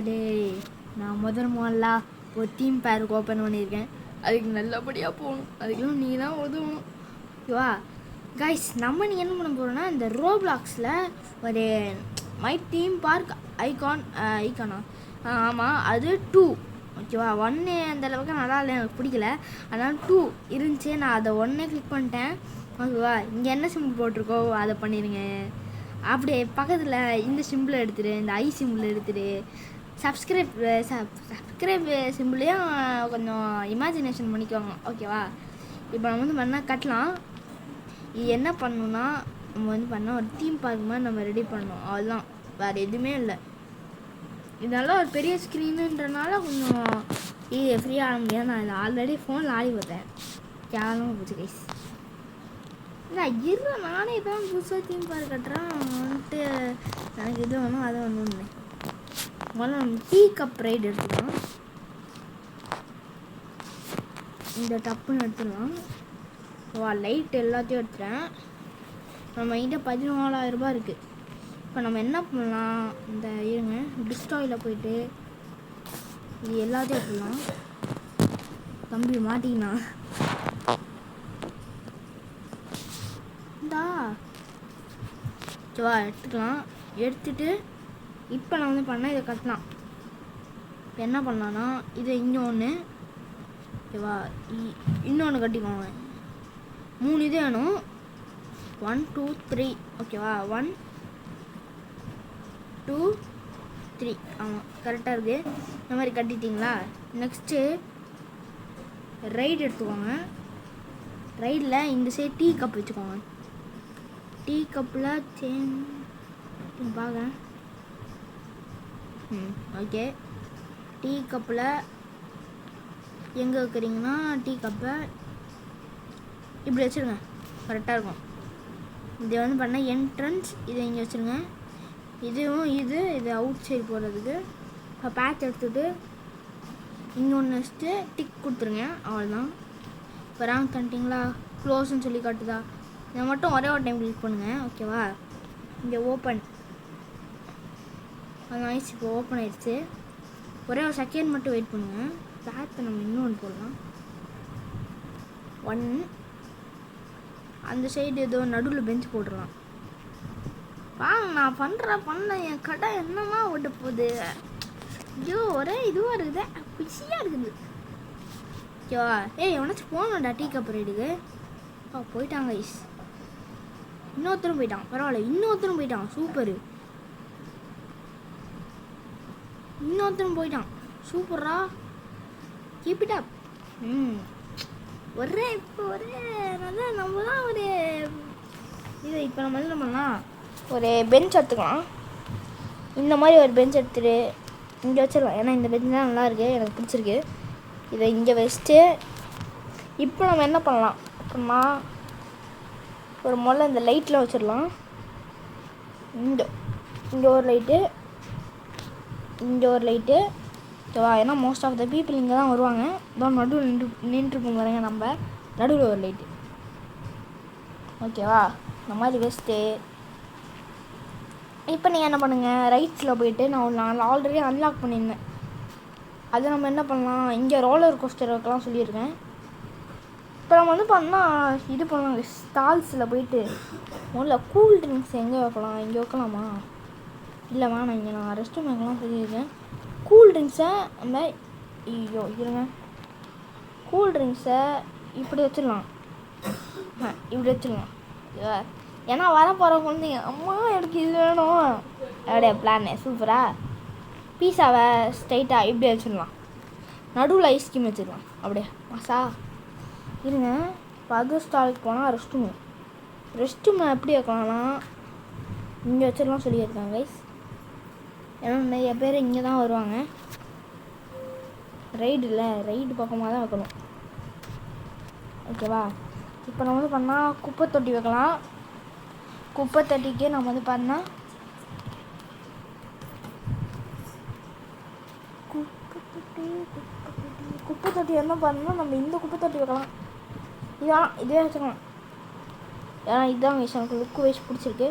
டேய் நான் முதல்ல ஒரு தீம் பேருக்கு ஓப்பன் பண்ணியிருக்கேன். அதுக்கு நல்லபடியாக போகணும். அதுக்கெல்லாம் நீ தான் உதவணும். ஓகேவா கைஸ்? நம்ம நீ என்ன பண்ண போகிறோன்னா இந்த ரோப்ளாக்ஸில் ஒரு மை தீம் பார்க் ஐகானா ஆமாம் அது 2 ஓகேவா. 1 அந்த அளவுக்கு நல்லா இல்லை, எனக்கு பிடிக்கல. அதனால் 2 இருந்துச்சு. நான் அதை 1 கிளிக் பண்ணிட்டேன். ஓகேவா? இங்கே என்ன சிம்பிள் போட்டிருக்கோ அதை பண்ணிடுங்க. அப்படியே பக்கத்தில் இந்த சிம்பிளை எடுத்துடு, இந்த ஐ சிம்பிள் எடுத்துடு. சப்ஸ்கிரைப் சிம்பிளையும் கொஞ்சம் இமேஜினேஷன் பண்ணிக்குவாங்க. ஓகேவா? இப்போ நம்ம பண்ணால் கட்டலாம். இது என்ன பண்ணணுன்னா நம்ம பண்ணால் ஒரு தீம் பார்க் மாதிரி நம்ம ரெடி பண்ணணும். அவ்வளோதான், வேறு எதுவுமே இல்லை. இதனால ஒரு பெரிய ஸ்க்ரீனுன்றனால கொஞ்சம் ஃப்ரீயாக ஆட முடியாது. நான் இதை ஆல்ரெடி ஃபோனில் ஆடி பார்த்தேன். கேவலமாக போச்சு கைஸ். இல்லை நானே தான் புதுசாக தீம் பார்க் கட்டுறேன் வந்துட்டு எனக்கு இது வேணும் அது வேணும்னு. முதல்ல நம்ம டீ கப் ரைடு எடுத்துக்கலாம். இந்த டப்புன்னு எடுத்துடலாம். லைட் எல்லாத்தையும் எடுத்துகிறேன். நம்ம கிட்ட 14,000 ரூபாய் இருக்குது. இப்போ நம்ம என்ன பண்ணலாம், இந்த இருங்க டிஸ்டாயில் போயிட்டு இது எல்லாத்தையும் எடுத்துடலாம். தம்பி மாட்டிக்கினா இந்தா சவா எடுத்துக்கலாம். எடுத்துட்டு இப்போ நான் பண்ணால் இதை கட்டலாம். இப்போ என்ன பண்ணலான்னா இதை இங்கே ஒன்று ஓகேவா, இன்னொன்று கட்டிக்கோங்க. 3 இது வேணும். 1 2 3 ஓகேவா. 1 2 3 ஆமாம் கரெக்டாக இருக்குது. இந்த மாதிரி கட்டிட்டிங்களா? நெக்ஸ்ட்டு ரைடு எடுத்துக்கோங்க. ரைடில் இந்த சைடு டீ கப் வச்சுக்கோங்க. டீ கப்பில் பார்க்க ஓகே. டீ கப்பில் எங்கே வைக்கிறீங்கன்னா டீ கப்பை இப்படி வச்சுருங்க, கரெக்டாக இருக்கும். இது பண்ணால் என்ட்ரன்ஸ் இதை இங்கே வச்சுருங்க. இதுவும் இது அவுட் சைடு போடுறதுக்கு. இப்போ பேட்ச் எடுத்துகிட்டு இங்கே ஒன்று வச்சுட்டு டிக் கொடுத்துருங்க. அவ்வளோதான். இப்போ ரேங்க் பண்ணிட்டீங்களா? க்ளோஸ்ன்னு சொல்லி காட்டுதா? இதை மட்டும் ஒரே ஒரு டைம் கிளிக் பண்ணுங்கள். ஓகேவா? இங்கே ஓப்பன் அது ஆயிடுச்சு. இப்போ ஓப்பன் ஆயிடுச்சு. ஒரே ஒரு செகண்ட் மட்டும் வெயிட் பண்ணுங்கள். பேட்சை நம்ம இன்னொன்று போடலாம். 1 அந்த சைடு ஏதோ நடுவில் பெஞ்ச் போட்டுடலாம். வாங்க நான் பண்ண என் கடை என்னமா ஓட்ட போகுது. ஐயோ ஒரே இதுவாக இருக்குது, பிஸியாக இருக்குது. ஓகேவா? எவனாச்சும் போகணும்டா டீ கப் ரைடுக்கு. போயிட்டாங்க ஐஸ். இன்னொருத்தரும் போயிட்டான். பரவாயில்ல, இன்னொருத்தரும் போயிட்டான். சூப்பரு. இன்னொருத்தரும் போயிட்டான். சூப்பரா. கீப் இட் அப். இப்போ நல்லா நம்ம தான் ஒரு இது. இப்போ நம்ம என்ன பண்ணலாம், ஒரு பெஞ்ச் எடுத்துக்கலாம். இந்த மாதிரி ஒரு பெஞ்ச் எடுத்துட்டு இங்கே வச்சிடலாம். ஏன்னா இந்த பெஞ்ச் தான் நல்லாயிருக்கு, எனக்கு பிடிச்சிருக்கு. இதை இங்கே வச்சுட்டு இப்போ நம்ம என்ன பண்ணலாம் அப்படின்னா ஒரு முதல்ல இந்த லைட்டில் வச்சிடலாம். இங்கே ஒரு லைட்டு, இங்கே ஒரு லைட்டு ஓகேவா. ஏன்னா மோஸ்ட் ஆஃப் த பீப்புள் இங்கே தான் வருவாங்க. இதோட நடுவில் நின்றுருப்போம் பாருங்க. நம்ம நடுவில் ஒரு லைட்டு ஓகேவா. இந்த மாதிரி வச்சுட்டு இப்போ நீங்கள் என்ன பண்ணுங்கள், ரைட்ஸில் போயிட்டு நான் ஆல்ரெடி அன்லாக் பண்ணியிருந்தேன். அது நம்ம என்ன பண்ணலாம், இங்கே ரோலர் கோஸ்டர் வைக்கலாம் சொல்லியிருக்கேன். இப்போ நம்ம பண்ணால் இது பண்ணுவாங்க. ஸ்டால்ஸில் போயிட்டு முதல்ல கூல் ட்ரிங்க்ஸ் எங்கே வைக்கலாம், இங்கே வைக்கலாமா? இல்லைம்மா நான் இங்கே ரெஸ்ட் ரூம் வைக்கலாம் சொல்லியிருக்கேன். கூல் ட்ரிங்க்ஸை நம்ம இருங்க, கூல் ட்ரிங்க்ஸை இப்படி வச்சிடலாம். இப்படி வச்சிடலாம். ஏன்னா வர போகிற குழந்தைங்க அம்மா எனக்கு இது வேணும் அப்படியே பிளானு சூப்பராக. பீஸாவை ஸ்ட்ரைட்டாக இப்படி வச்சிடலாம். நடுவில் ஐஸ்கிரீம் வச்சிடலாம். அப்படியே மசா இருங்க. இப்போ அது ஸ்டாலுக்கு போனால் ரெஸ்ட் ரூம் எப்படி வைக்கலாம்னா இங்கே வச்சிடலாம் சொல்லியிருக்காங்க கைஸ். ஏன்னா நிறைய பேர் இங்கே தான் வருவாங்க. ரைடு பக்கமாக தான் வைக்கணும். ஓகேவா? இப்போ நம்ம பண்ணால் குப்பை தொட்டி வைக்கலாம். குப்பை தொட்டிக்கு நம்ம பண்ணால் குப்பை தொட்டி என்ன பண்ணணும், நம்ம இந்த குப்பை தொட்டி வைக்கலாம். இதே வச்சுக்கலாம். ஏன்னா இதுதான் வயசு எனக்கு லுக்கு வயசு பிடிச்சிருக்கு.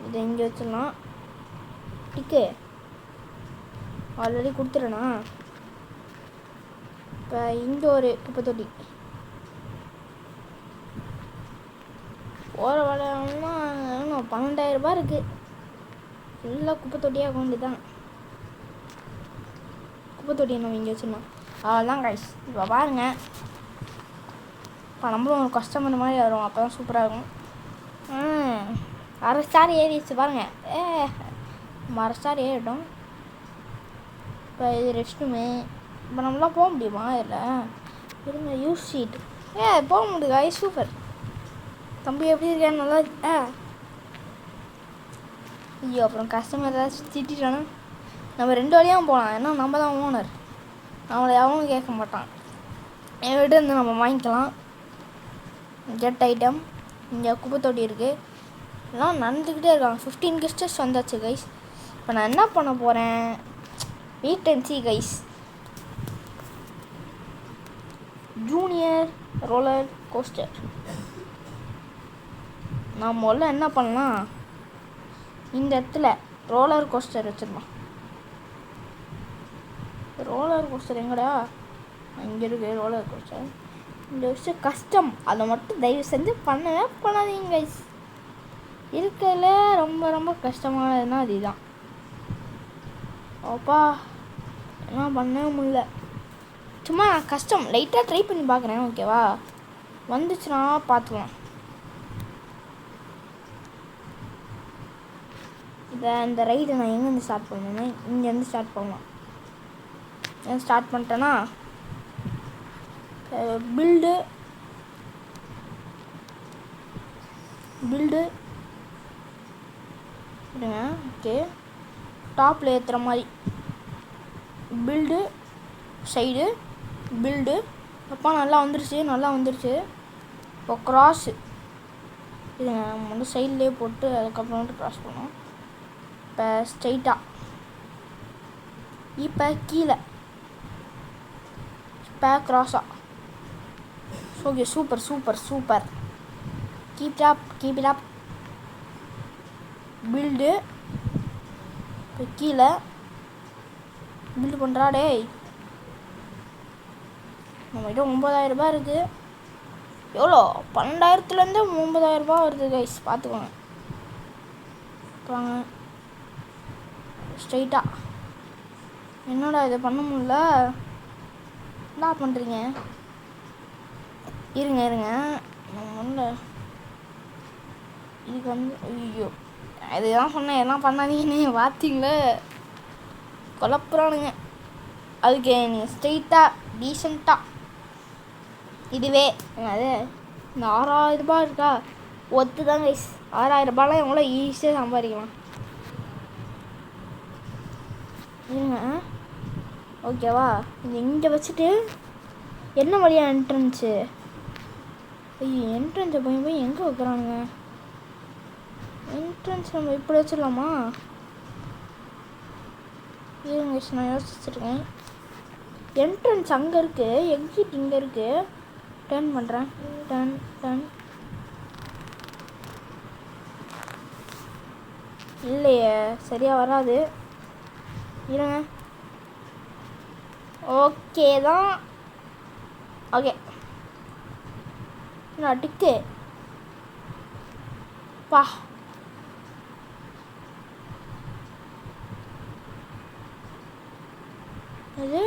இதை இங்கே வச்சிடலாம். டிக்கு ஆல்ரெடி கொடுத்துட்டேனா? இப்போ இங்கே ஒரு குப்பை தொட்டி போகிற வேலைன்னா 12,000 இருக்குது. ஃபுல்லாக குப்பை தொட்டியாக கொண்டு தான் குப்பை தொட்டியை நம்ம இங்கே வச்சுருந்தோம். அவ்வளோதான் கைஸ். இப்போ பாருங்கள், இப்போ நம்மளும் ஒரு கஸ்டமர் மாதிரி வரும். அப்போ தான் சூப்பராக இருக்கும். 1/2 ஸ்டார் ஏறிடுச்சு பாருங்கள். அரை ஸ்டார் ஏறிட்டோம். இப்போ இது ரெஸ்ட் ரூமு. இப்போ நம்மளாம் போக முடியுமா? இல்லை இருங்க. யூஸ் ஷீட் போக முடியுது கைஸ். சூப்பர். தம்பி எப்படி இருக்கேன்? நல்லா ஐயோ, அப்புறம் கஸ்டமர் ஏதாச்சும் திட்டானா நம்ம 2 வழியாகவும் போகலாம். ஏன்னா நம்ம தான் ஓனர், நம்மளை எவனும் கேட்க மாட்டான். என்கிட்ட இருந்து நம்ம வாங்கிக்கலாம். Get item. இங்கே குப்பை தொட்டி இருக்குது. எல்லாம் நடந்துக்கிட்டே இருக்காங்க. 15 கெஸ்டர்ஸ் வந்தாச்சு கைஸ். இப்போ நான் என்ன பண்ண போகிறேன்? Wait and see guys. Junior roller coaster. நான் முதல்ல என்ன பண்ணலாம், இந்த இடத்துல ரோலர் கோஸ்டர் வச்சிடலாம். ரோலர் கோஸ்டர் எங்கடா? இங்கே இருக்கு ரோலர் கோஸ்டர். இந்த விஷயம் கஷ்டம், அதை மட்டும் தயவு செஞ்சு பண்ணவே பண்ணாதீங்க கைஸ். இருக்கிறதுல ரொம்ப ரொம்ப கஷ்டமானதுன்னா அதுதான். அப்பா என்ன பண்ணவே முடியல. சும்மா கஷ்டம் லைட்டாக ட்ரை பண்ணி பார்க்குறேன். ஓகேவா? வந்துச்சுன்னா பார்த்துக்கலாம். இந்த ரைடை நான் எங்கேருந்து ஸ்டார்ட் பண்ணேன்னா இங்கேருந்து ஸ்டார்ட் பண்ணலாம். ஸ்டார்ட் பண்ணிட்டேன்னா பில்டு ஓகே, டாப்பில் ஏற்றுற மாதிரி பில்டு, சைடு பில்டு. அப்பா நல்லா வந்துருச்சு. இப்போ க்ராஸு இது நம்ம வந்து சைட்லேயே போட்டு அதுக்கப்புறம் வந்து க்ராஸ் பண்ணோம். இப்போ ஸ்ட்ரைட்டாக, இப்போ கீழே, இப்போ க்ராஸாக. Okay, super. Keep it up. Build. இப்போ கீழே பில்டு பண்ணுறா. டேய், நம்மகிட்ட 9,000 இருக்குது. எவ்வளோ? 12,000லேருந்து 9,000 வருது கைஸ். பார்த்துக்கோங்க. வாங்க ஸ்ட்ரைட்டாக. என்னடா இதை பண்ண முடியல? என்ன பண்ணுறீங்க? இருங்க நம்ம வந்து இதுக்கு வந்து ஐயோ, இதுதான் சொன்னேன் எல்லாம் பண்ணாதீங்கன்னு. பார்த்தீங்களே, குழப்புறானுங்க. அதுக்கு நீங்கள் ஸ்ட்ரைட்டாக டீசெண்டாக இதுவே அது இந்த 6,000 இருக்கா? ஒத்து தான் கைஸ். 6,000 எவ்வளோ ஈஸியாக சம்பாதிக்கலாம். இருங்க, ஓகேவா? இது இங்கே வச்சுட்டு என்ன வழியாக என்ட்ரன்ஸு? ஐயோ, என்ட்ரன்ஸை போய் எங்கே வைக்கிறானுங்க? என்ட்ரன்ஸ் நம்ம இப்படி வச்சிடலாமா? இருங்க, நான் யோசிச்சுருக்கேன். என்ட்ரன்ஸ் அங்கே இருக்குது, எக்ஸிட் இங்கே இருக்குது. டர்ன் பண்ணுறேன். டர்ன் இல்லையே, சரியாக வராது. இருங்க. ஓகே தான். ஓகே, நான் டிக்கு பா. அது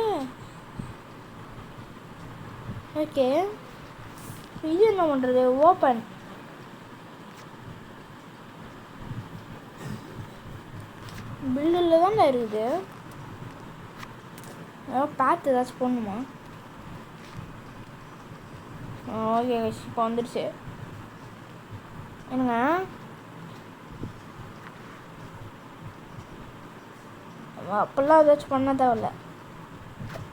ஓகே. இது என்ன பண்ணுறது? ஓப்பன். பில்டில் தான் இருக்குது. பார்த்து ஏதாச்சும் போடணுமா? ஓகே, இப்போ வந்துடுச்சு. என்னங்க, அப்போல்லாம் ஏதாச்சும் பண்ண தேவையில்ல.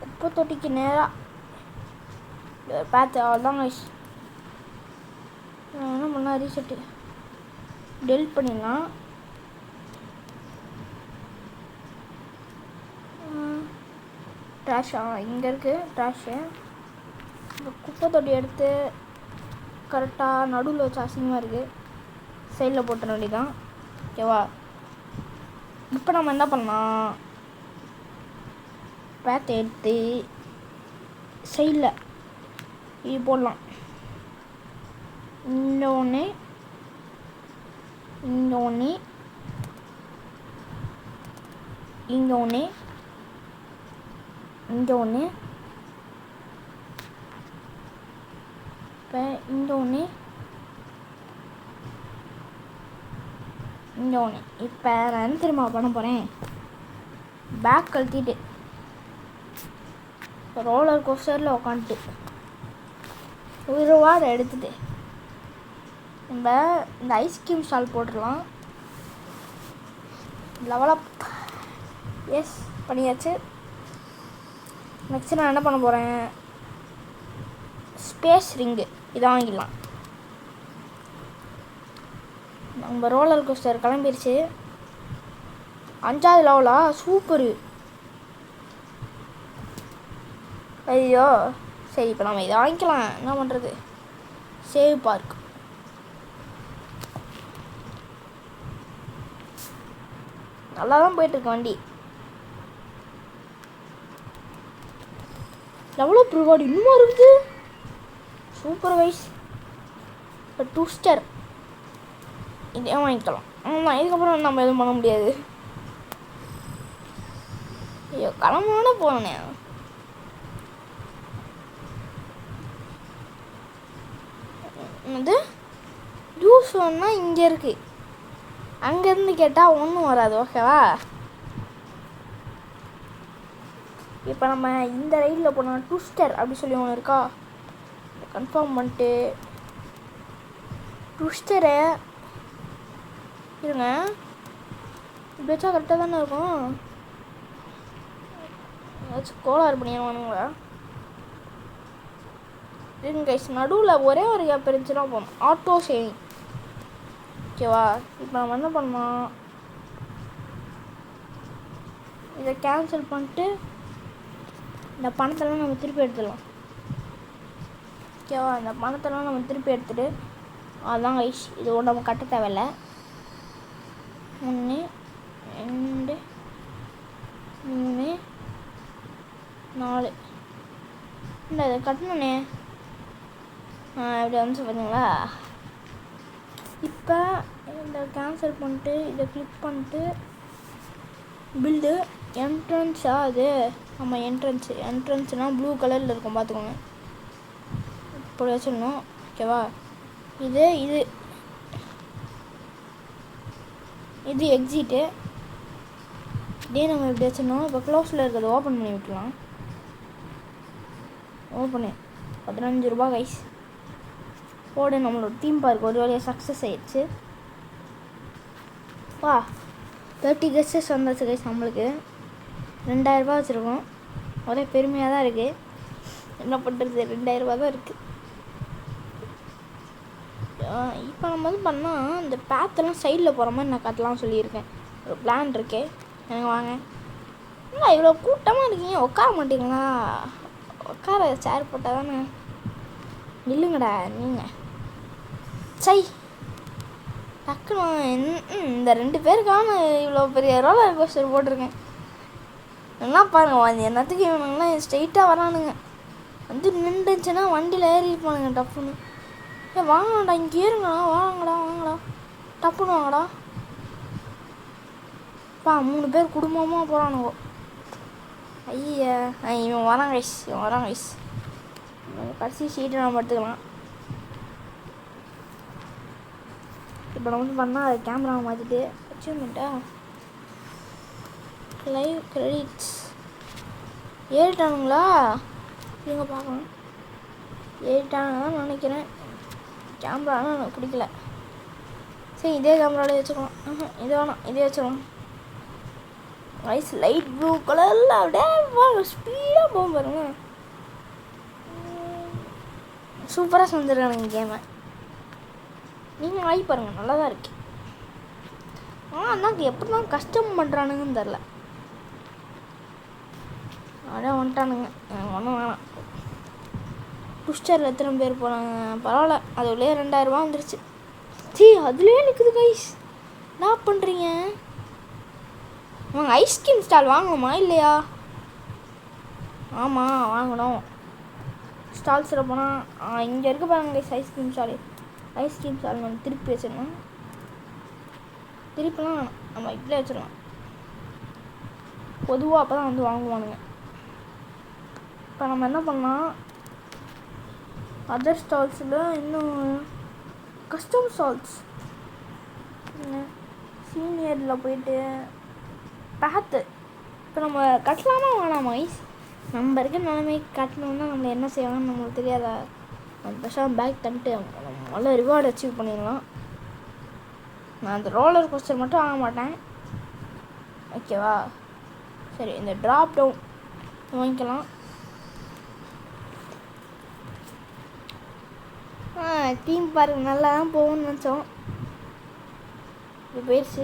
குப்பை தொட்டிக்கு நேராக பார்த்து அவ்வளோதான் கைஸ். என்ன பண்ணால் ரீசெட்டு டெலிட் பண்ணிடலாம். ட்ராஷா இங்கே இருக்குது. ட்ராஷு இந்த குப்பை தொட்டி எடுத்து கரெக்டாக நடுவில் வச்சு அசிங்கமாக இருக்குது. சைடில் போட்டுற வேண்டியதான். ஓகேவா? இப்போ நம்ம என்ன பண்ணலாம்? பேத்தை எடுத்து சைடில் இது போடலாம். இங்கே ஒன்று, இங்கே ஒன்று, இங்கே ஒன்று, இங்கே ஒன்று, இப்போ இங்கே ஒன்று, இங்கே ஒன்று. இப்போ நான் என்ன தெரியுமா பண்ண போகிறேன், பேக் கழட்டிட்டு ரோலர் கோஸ்டரில் உட்காந்துட்டு ஒரு வாரம் எடுத்துட்டு நம்ம இந்த ஐஸ்கிரீம் ஸ்டால் போட்டுடலாம். லெவலப் எஸ் பண்ணியாச்சு. நெக்ஸ்ட் நான் என்ன பண்ண போகிறேன், ஸ்பேஸ் ரிங்கு இதை வாங்கிடலாம். நம்ம ரோலர் கோஸ்டர் கிளம்பிடுச்சு. 5வது லெவலா, சூப்பரு. ஐயோ சரி, இப்போ நம்ம இதை வாங்கிக்கலாம். என்ன பண்ணுறது, சேவ் பார்க். நல்லா தான் போயிட்டுருக்கு வண்டி. டெவலப் ரிவார்டு இன்னுமா இருக்குது, சூப்பர் வைஸ். இப்போ 2 ஸ்டார் இதே வாங்கிக்கலாம். ஆமாம், இதுக்கப்புறம் நம்ம எதுவும் பண்ண முடியாது. ஐயோ கிளம்புனோட போனே. அது ஜூஸ் ஒன்றா இங்கே இருக்குது, அங்கேருந்து கேட்டால் ஒன்றும் வராது. ஓகேவா, இப்போ நம்ம இந்த ரைடில் போனால் 2 ஸ்டார் அப்படி சொல்லி ஒன்று இருக்கா, கன்ஃபார்ம் பண்ணிட்டு 2 ஸ்டாரை இருங்க. இப்படி வச்சா கரெக்டாக தானே இருக்கும். ஏதாச்சும் கோளாறு பண்ணிடுவானுங்களா இருங்க கைஸ். நடுவில் ஒரே ஒரு கேப் இருந்துச்சுன்னா போகணும், ஆட்டோ சேவிங். ஓகேவா, இப்போ நம்ம என்ன பண்ணலாம், இதை கேன்சல் பண்ணிட்டு இந்த பணத்தெல்லாம் நம்ம திருப்பி எடுத்துடலாம். ஓகேவா, இந்த பணத்தெல்லாம் நம்ம திருப்பி எடுத்துகிட்டு அதுதான் கைஸ், இது நம்ம கட்ட தேவையில்லை. 1 2 3 4 இல்லை, இதை கட்டணுண்ணே. இப்படி வந்து பார்த்தீங்களா. இப்போ இதை கேன்சல் பண்ணிட்டு இதை கிளிக் பண்ணிட்டு பில்டு என்ட்ரன்ஸா, அது நம்ம என்ட்ரன்ஸ்னால் ப்ளூ கலரில் இருக்கும் பார்த்துக்கோங்க. இப்படி வச்சிடணும். ஓகேவா, இது இது இது எக்ஸிட்டு. இதே நம்ம இப்படி வச்சிடணும். இப்போ க்ளோஸில் இருக்கிறத ஓப்பன் பண்ணி விட்டுலாம். ஓப்பனு 15 ரூபா கைஸ் போடு. நம்மளோட தீம் பார்க் ஒரு வேலையை சக்ஸஸ் ஆயிடுச்சு. வா 30 கெஸ்டஸ் வந்தாச்சு கைஸ். நம்மளுக்கு 2000 ரூபா வச்சுருக்கோம். ஒரே பெருமையாக தான் இருக்குது. என்ன பண்ணுறது, 2000 ரூபா தான் இருக்குது. இப்போ நம்ம வந்து பண்ணால் இந்த பேத்தெல்லாம் சைடில் போகிற மாதிரி நான் கட்டலாம் சொல்லியிருக்கேன். ஒரு பிளான் இருக்கே எனக்கு. வாங்க, இல்லை இவ்வளோ கூட்டமாக இருக்கீங்க, உட்கார மாட்டீங்களா? உட்கார சேர் போட்டால் தானே. இல்லைங்கடா நீங்கள் சை டக்குன்னு இந்த 2 பேருக்கான இவ்வளோ பெரிய ரோலர் கோஸ்டர் போட்டிருக்கேன். என்ன பாருங்க, என்னத்துக்கு இவனுங்களாம் ஸ்ட்ரெயிட்டாக வரானுங்க. வந்து நின்றுச்சுன்னா வண்டியில் ஏறிப்பானுங்க டப்புன்னு. வாங்கடா, இங்கே ஏறுங்கடா, வாங்கடா டப்புன்னு வாங்கடா. பா 3 பேர் குடும்பமாக போகிறானுங்க. ஐயா இவன் வரான் கைஸ். கடைசி சீட்டை நம்ம எடுத்துக்கலாம். இப்போ நம்ம வந்து பண்ணால் அது கேமராவை மாற்றிட்டு அச்சீவ்மெண்ட்டா லைவ் கிரெடிட்ஸ் ஏறிட்டானுங்களா? இவங்க பார்க்கணும். ஏறிட்டானுங்கன்னு நினைக்கிறேன். கேமரானா எனக்கு பிடிக்கல. சரி, இதே கேமராவில் வச்சுக்கலாம். இது வேணாம், இதே வச்சுக்கலாம். ரைஸ் லைட் ப்ளூ கலரில் அப்படியே ஸ்பீடாக போகும் பாருங்க. சூப்பராக செஞ்சுருக்கானுங்க கேமை. நீங்கள் ஆகி பாருங்கள், நல்லா தான் இருக்கு. ஆனால் எப்படி தான் கஷ்டம் பண்ணுறானுங்கன்னு தெரில. அப்படியே வந்துட்டானுங்க. ஒன்றும் வேணாம். புஷ்டரில் எத்தனை பேர் போனாங்க பரவாயில்ல. அதுலேயே 2000 ரூபா வந்துருச்சு. அதுலேயே நிற்குது கைஸ். என்ன பண்ணுறீங்க? வாங்க ஐஸ்கிரீம் ஸ்டால் வாங்கணுமா இல்லையா? ஆமாம் வாங்கணும். ஸ்டால்ஸில் போனால் இங்கே இருக்க பாருங்க ஐஸ்கிரீம் ஸ்டால் நம்ம திருப்பி வச்சிடலாம். திருப்பிலாம் நம்ம இப்படியே வச்சிடலாம். பொதுவாக அப்போ தான் வந்து வாங்குவானுங்க. இப்போ நம்ம என்ன பண்ணலாம், அதர் ஸ்டால்ஸில் இன்னும் கஸ்டம் ஸ்டால்ஸ் சீனியரில் போயிட்டு பேத்து இப்போ நம்ம கட்டலாமா வேணாமா ஐஸ்? நம்ம இருக்க நிலைமை கட்டணும்னா நம்மளை என்ன செய்வாங்கன்னு நம்மளுக்கு தெரியாதா? நம்ம பெருசாக பேக் தந்துட்டு நல்ல ரிவார்டு அச்சீவ் பண்ணிடலாம். நான் அந்த ரோலர் கோஸ்டர் மட்டும் வாங்க மாட்டேன், ஓகேவா? சரி, இந்த ட்ராப் டவுன் வாங்கிக்கலாம். தீம் பார்க் நல்லா தான் போகும்னு நினச்சோம், இது போயிடுச்சு.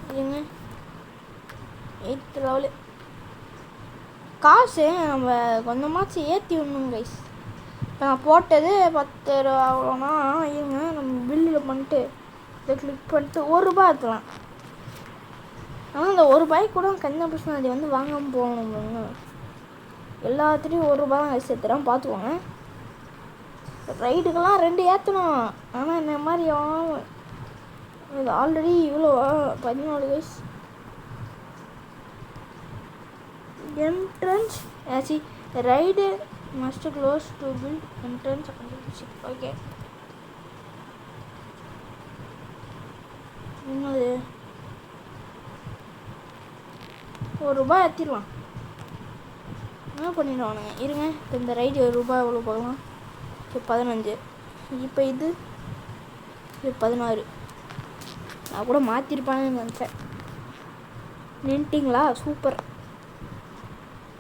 இல்லைங்க 8th லெவலு காசு நம்ம கொஞ்சமாச்சு ஏற்றி விடணும் கைஸ். இப்போ நான் போட்டது 10 ரூபா அவ்வளோனா இருங்க, நம்ம பில்லில் பண்ணிட்டு இதை கிளிக் பண்ணிட்டு ₹1 ஏற்றலாம். ஆனால் அந்த ₹1 கூட கண்ணா பிரச்சனை அதை வந்து வாங்காமல் போகணும். எல்லாத்துலேயும் ₹1 தான் கைஸ் ஏற்றுறேன், பார்த்துக்கோங்க. ரைடுக்கெல்லாம் 2 ஏற்றணும். ஆனால் இந்த மாதிரி இது ஆல்ரெடி இவ்வளோ 14 guys. entrance actually ride must close to build entrance okay. இன்னொரு ₹1 ஏற்றிடலாம். என்ன பண்ணிடுவானுங்க இருங்க. இப்போ இந்த ரைடு ₹1 எவ்வளோ போகலாம்? இப்போ 15. இப்போ இது 16. நான் கூட மாற்றிருப்பாங்கன்னு நினச்சேன். நின்ட்டிங்களா? சூப்பர்.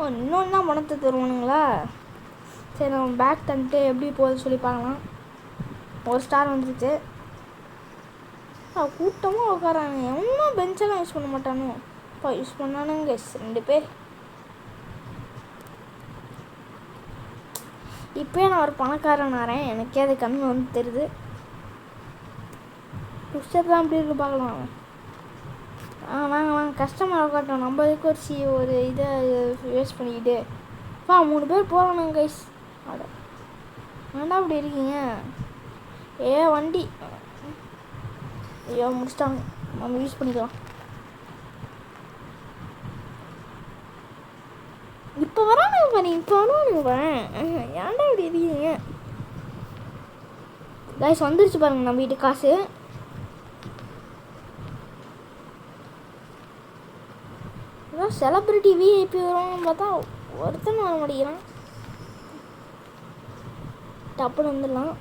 இன்னொன்று தான் பணத்தை தருவானுங்களா? சரி, நம்ம பேக் தந்துட்டு எப்படி போகுது சொல்லி பார்க்கலாம். 1 ஸ்டார் வந்துருச்சு. கூட்டமாக உட்காரானுங்க. இன்னும் பெஞ்செல்லாம் யூஸ் பண்ண மாட்டானு. இப்போ யூஸ் பண்ணானுங்க 2 பேர். இப்போயே நான் ஒரு பணக்காரன் ஆறேன், எனக்கே அது கண்ணு வந்து தெரியுது. புஷ்டர் தான் அப்படி இருக்கு பார்க்கலாம். வாங்க கஸ்டமர் உட்காட்டோம். நம்ம இதுக்கு ஒரு இதை வேஸ்ட் பண்ணிக்கிட்டு 3 பேர் போகிறானுங்க கைஸ். அட ஏன்டா அப்படி இருக்கீங்க? வண்டி ஐயோ முடிச்சிட்டாங்க, நம்ம யூஸ் பண்ணிக்கலாம். இப்போ வரானுங்க பாரு, இப்போ வருவானுங்க பாரு. ஏன்டா அப்படி இருக்கீங்க கைஸ்? வந்துருச்சு பாருங்க நம்ம வீட்டு காசு. செலிப்ரிட்டி விஐபி வருவாங்கன்னு பார்த்தா ஒருத்தன் வர மாட்டேங்கிறான். டப்புன்னு வந்துடலாம்.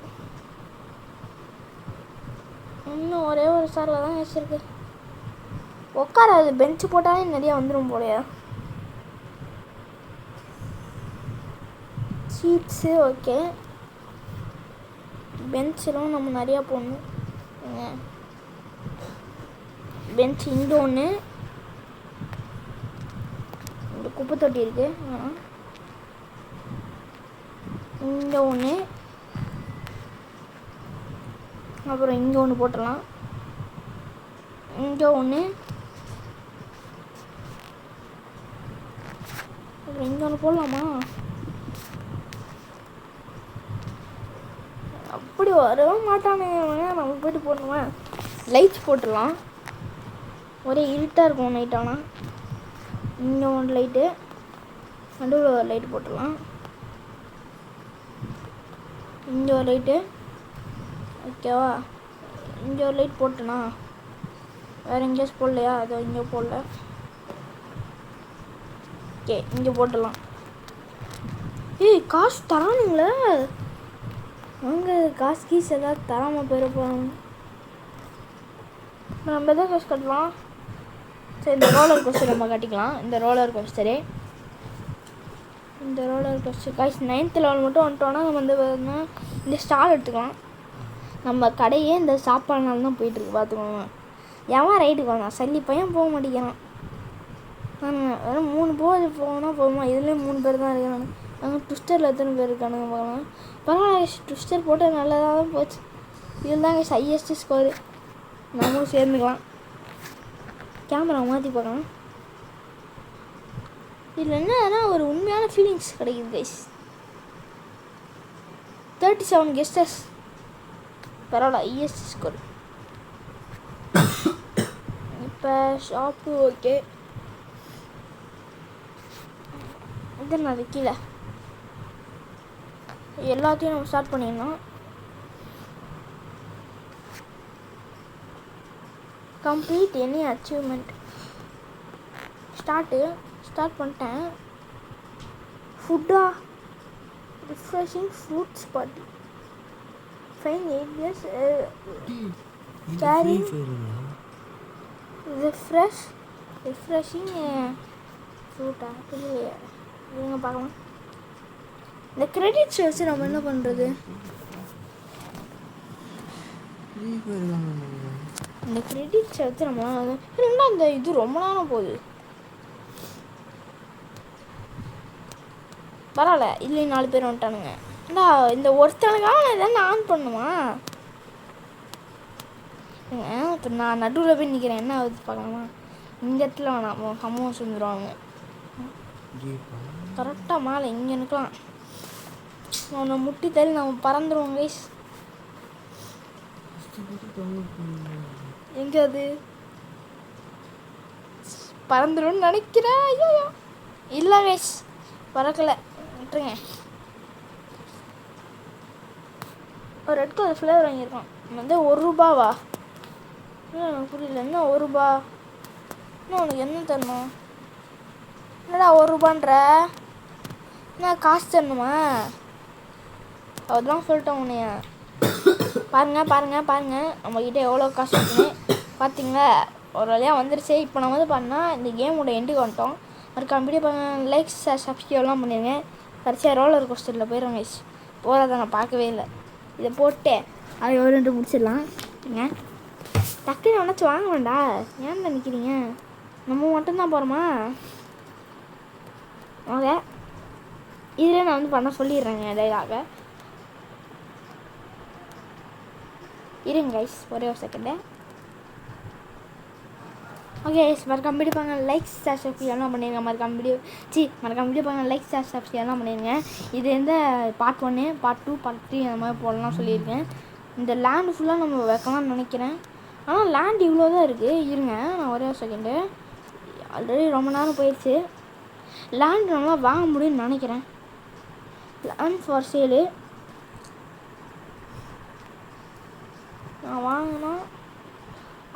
இன்னும் ஒரே ஒரு ஸ்டாரில் தான் வச்சுருக்கு. உட்காராது, பெஞ்சு போட்டாலே நிறையா வந்துடும் போலையா. சீட்ஸு ஓகே, பெஞ்சிலும் நம்ம நிறையா போடணும். பெஞ்ச் இங்கே ஒன்று, குப்பை தொட்டி இருக்கு, இங்கே ஒன்று, அப்புறம் இங்கே ஒன்று போட்டுடலாம். இங்கே ஒன்று, அப்புறம் இங்கே ஒன்று போடலாமா? அப்படி வரவே மாட்டானே, நம்ம போய்ட்டு போடணுமா? லைட்ஸ் போட்டுடலாம். ஒரே இருட்டாக இருக்கும் நைட். ஆனால் இங்கே 1 லைட்டு, நடுவில் ஒரு லைட்டு போட்டுடலாம். இங்கே ஒரு லைட்டு ஓகேவா? இங்கே ஒரு லைட் போட்டேனா? வேறு எங்கேயாச்சும் போடலையா? அதோ இங்கே போடல. ஓகே, இங்கே போட்டுடலாம். காசு தரானுங்களே. அங்கே காசு கீஸ் எதாவது தராமல் போயிட போகிறாங்க. நம்ம எதாவது காசு கட்டலாம். சரி, இந்த ரோலர் கோஸ்டர் நம்ம கட்டிக்கலாம். இந்த roller coaster guys 9th level மட்டும் வந்துட்டோன்னா நம்ம வந்து இந்த ஸ்டால் எடுத்துக்கலாம். நம்ம கடையே இந்த சாப்பாடுனால தான் போயிட்டுருக்கு, பார்த்துக்கோங்க. எவன் ரைட்டுக்கு வந்தான்? சல்லி பையன் போக மாட்டேங்கிறான். வெறும் 3 போனால் போகுமா? இதுலேயும் 3 பேர் தான் இருக்கிறாங்க. நாங்கள் ட்விஸ்டரில் எத்தனை பேர் இருக்கானுங்க பார்க்கலாம். பரவாயில்ல, ட்விஸ்டர் போட்டு நல்லதாக தான் போச்சு. இதில் தான் ஹையஸ்ட் ஸ்கோரு. நம்மளும் சேர்ந்துக்கலாம். கேமரா மாற்றி பார்க்கலாம். இதில் என்னன்னா ஒரு உண்மையான ஃபீலிங்ஸ் கிடைக்குது கைஸ். 37 கெஸ்டர்ஸ் பரவாயில்ல. ESC score. இப்போ ஷாப்பு ஓகே. இது நான் கீழே எல்லாத்தையும் நம்ம ஸ்டார்ட் பண்ணிடணும். Complete any achievement. ஸ்டார்ட் பண்ணிட்டேன். ஃபுட்டா refreshing fruits party fine 8 years carry refreshing ஃப்ரூட்டா இல்லையே. இவங்க பார்க்கலாம். இந்த கிரெடிட்ஸ் வச்சு நம்ம என்ன பண்ணுறது? இந்த கிரெடிட்ஸை வச்சு நம்ம இல்லைன்னா இந்த இது ரொம்ப நேரம் போகுது. பரவாயில்ல. இல்லையும் 4 பேர் வந்துட்டானுங்க. இந்த ஒருத்தனுக்காக நான் இதெல்லாம் ஆன் பண்ணுமா? இப்போ நான் நடுவில் போய் நிற்கிறேன். என்ன ஆகுது பார்க்கலாமா? இந்த இடத்துல வேணாம், சமூகம் செஞ்சுருவாங்க. கரெக்டாக மேலே இங்கே நிற்கலாம். அவனை முட்டி தள்ளி நம்ம பறந்துடுவோம் கைஸ். எங்கே அது பறந்துடும்னு நினைக்கிறேன். ஐயோ இல்லை கைஸ், பறக்கலை. விட்டுருங்க. ஒரு ரெட் கலர் ஃப்ளேவர் வாங்கியிருக்கான். வந்து 1 ரூபாவா? இல்லை எனக்கு புரியல. என்ன 1 ரூபா? இன்னும் உனக்கு என்ன தரணும்? என்னடா 1 ரூபான்ற? என்ன காசு தரணுமா? அதெல்லாம் சொல்லிட்டோம் உன்னைய. பாருங்க நம்மக்கிட்ட எவ்வளோ காசு இருக்குன்னு பார்த்தீங்களா? ஒரு வழியாக வந்துருச்சு. இப்போ நம்ம வந்து பண்ணால் இந்த கேமோட எண்டுக்கு வந்துட்டோம். ஒரு கம்பெனி லைக்ஸ் சப்ஸ்கிரைப்லாம் பண்ணிடுங்க. கடைசியாக ரோலர் கோஸ்டரில் போயிடுவாங்க. போகிறத நான் பார்க்கவே இல்லை. இதை போட்டு அதை ஒரு 2 முடிச்சிடலாம். டக்குன்னு நினச்சி வாங்க வேண்டா. ஏன் நினைக்கிறீங்க? நம்ம மட்டும்தான் போகிறோமா? ஓகே, இதில் நான் வந்து பண்ண சொல்லிடுறேங்க டைலாக. இருங்க கைஸ், ஒரே ஒரு செகண்டு. ஓகே கைஸ், மறக்காம வீடியோ பாருங்க. லைக் சப்ஸ்கிரைப் எல்லாம் பண்ணிடுங்க. மறக்காம வீடியோ பாருங்க. லைக் சப்ஸ்கிரைப் எல்லாம் பண்ணிடுங்க. இது எந்த பார்ட் 1, பார்ட் 2, பார்ட் 3 அந்த மாதிரி போடலாம் சொல்லியிருக்கேன். இந்த லேண்டு ஃபுல்லாக நம்ம வைக்கலாம்னு நினைக்கிறேன். ஆனால் லேண்ட் இவ்வளோ தான் இருக்குது. இருங்க, நான் ஒரே ஒரு செகண்டு. ஆல்ரெடி ரொம்ப நேரம் போயிடுச்சு. லேண்ட் நல்லா வாங்க முடியும்னு நினைக்கிறேன். லேண்ட் ஃபார் சேலு நான் வாங்கினா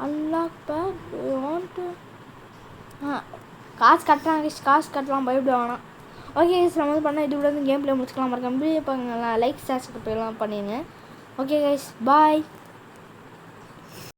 அன்லாக் பேட் வாண்ட்டு காசு கட்டுறாங்க. காசு கட்டலாம், பயப்பட வேணாம். ஓகே கைஸ், நம்ம வந்து பண்ணால் இது கூட வந்து கேம் பிளே முடிச்சுக்கலாம். மறக்காம வீடியோ பாருங்க. லைக் சப்ஸ்கிரைப் எல்லாம் பண்ணிடுங்க. ஓகே கைஸ், பாய்.